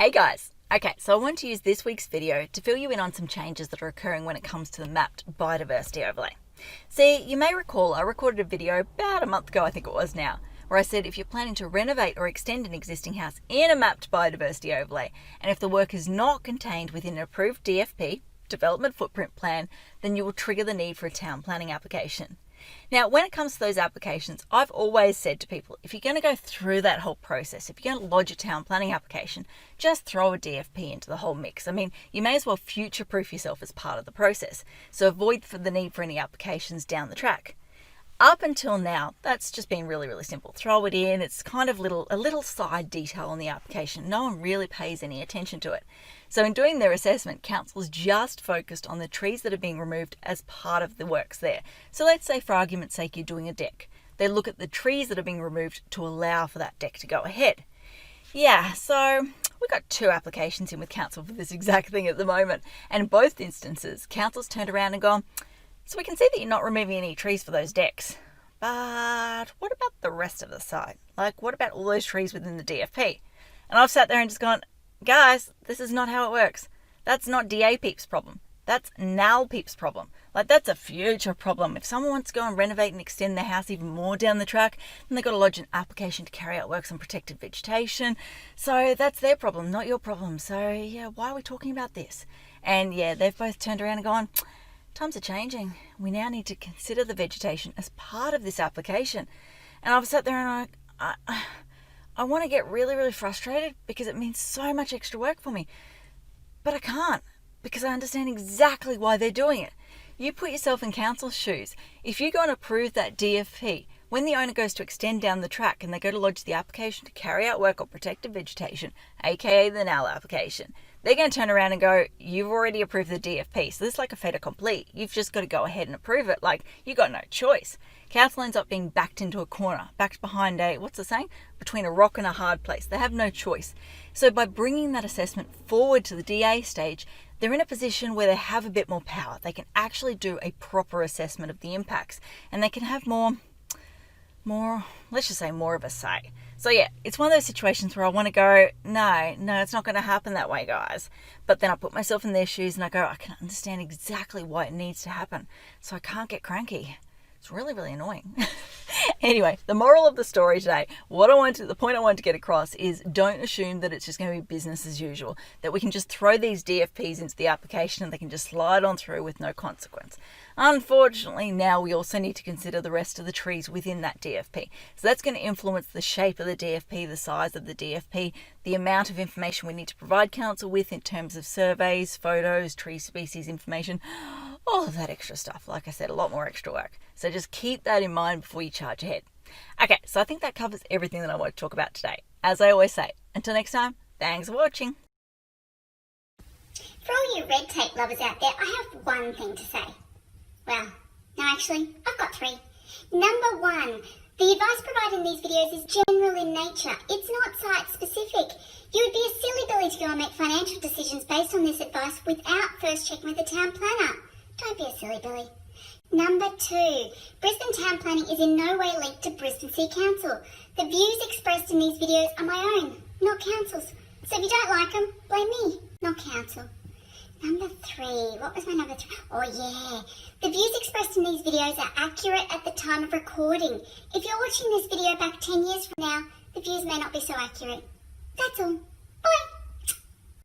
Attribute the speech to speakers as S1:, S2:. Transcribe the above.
S1: Hey guys! Okay, so I want to use this week's video to fill you in on some changes that are occurring when it comes to the mapped biodiversity overlay. See, you may recall I recorded a video about a month ago, I think it was now, where I said if you're planning to renovate or extend an existing house in a mapped biodiversity overlay, and if the work is not contained within an approved DFP, Development Footprint Plan, then you will trigger the need for a town planning application. Now, when it comes to those applications, I've always said to people, if you're going to go through that whole process, if you're going to lodge a town planning application, just throw a DFP into the whole mix. I mean, you may as well future-proof yourself as part of the process, so avoid the need for any applications down the track. Up until now, that's just been really simple. Throw it in. It's kind of a little side detail on the application. No one really pays any attention to it. So in doing their assessment, council's just focused on the trees that are being removed as part of the works there. So let's say, for argument's sake, you're doing a deck. They look at the trees that are being removed to allow for that deck to go ahead. Yeah, so we've got 2 applications in with council for this exact thing at the moment. And in both instances, council's turned around and gone, so we can see that you're not removing any trees for those decks. But what about the rest of the site? Like, what about all those trees within the DFP? And I've sat there and just gone, guys, this is not how it works. That's not DA Peep's problem. That's NAL Peep's problem. Like, that's a future problem. If someone wants to go and renovate and extend their house even more down the track, then they've got to lodge an application to carry out works on protected vegetation. So that's their problem, not your problem. So yeah, why are we talking about this? And yeah, they've both turned around and gone, times are changing. We now need to consider the vegetation as part of this application. And I've sat there and I want to get really frustrated because it means so much extra work for me. But I can't, because I understand exactly why they're doing it. You put yourself in council's shoes. If you go and approve that DFP, when the owner goes to extend down the track and they go to lodge the application to carry out work on protected vegetation, aka the NAL application, they're going to turn around and go, you've already approved the DFP, so this is like a fait accompli. You've just got to go ahead and approve it. Like, you got no choice. Council ends up being backed into a corner, backed behind what's the saying? Between a rock and a hard place. They have no choice. So by bringing that assessment forward to the DA stage, they're in a position where they have a bit more power. They can actually do a proper assessment of the impacts, and they can have more, let's just say more of a say. So yeah, it's one of those situations where I want to go, no, it's not going to happen that way, guys. But then I put myself in their shoes and I go, I can understand exactly why it needs to happen. So I can't get cranky. It's really annoying. Anyway, the moral of the story today, the point I wanted to get across is, don't assume that it's just going to be business as usual, that we can just throw these DFPs into the application and they can just slide on through with no consequence. Unfortunately, now we also need to consider the rest of the trees within that DFP. So that's going to influence the shape of the DFP, the size of the DFP, the amount of information we need to provide council with in terms of surveys, photos, tree species information, all of that extra stuff. Like I said, a lot more extra work. So just keep that in mind before you charge ahead. Okay, so I think that covers everything that I want to talk about today. As I always say, until next time, thanks for watching.
S2: For all you red tape lovers out there, I have one thing to say. Well, no, actually, I've got 3. Number 1, the advice provided in these videos is general in nature. It's not site-specific. You would be a silly Billy to go and make financial decisions based on this advice without first checking with the town planner. Don't be a silly Billy. Number 2, Brisbane town planning is in no way linked to Brisbane City Council. The views expressed in these videos are my own, not council's. So if you don't like them, blame me, not council. Number 3, what was my number 3? Oh yeah, the views expressed in these videos are accurate at the time of recording. If you're watching this video back 10 years from now, the views may not be so accurate. That's all. Bye.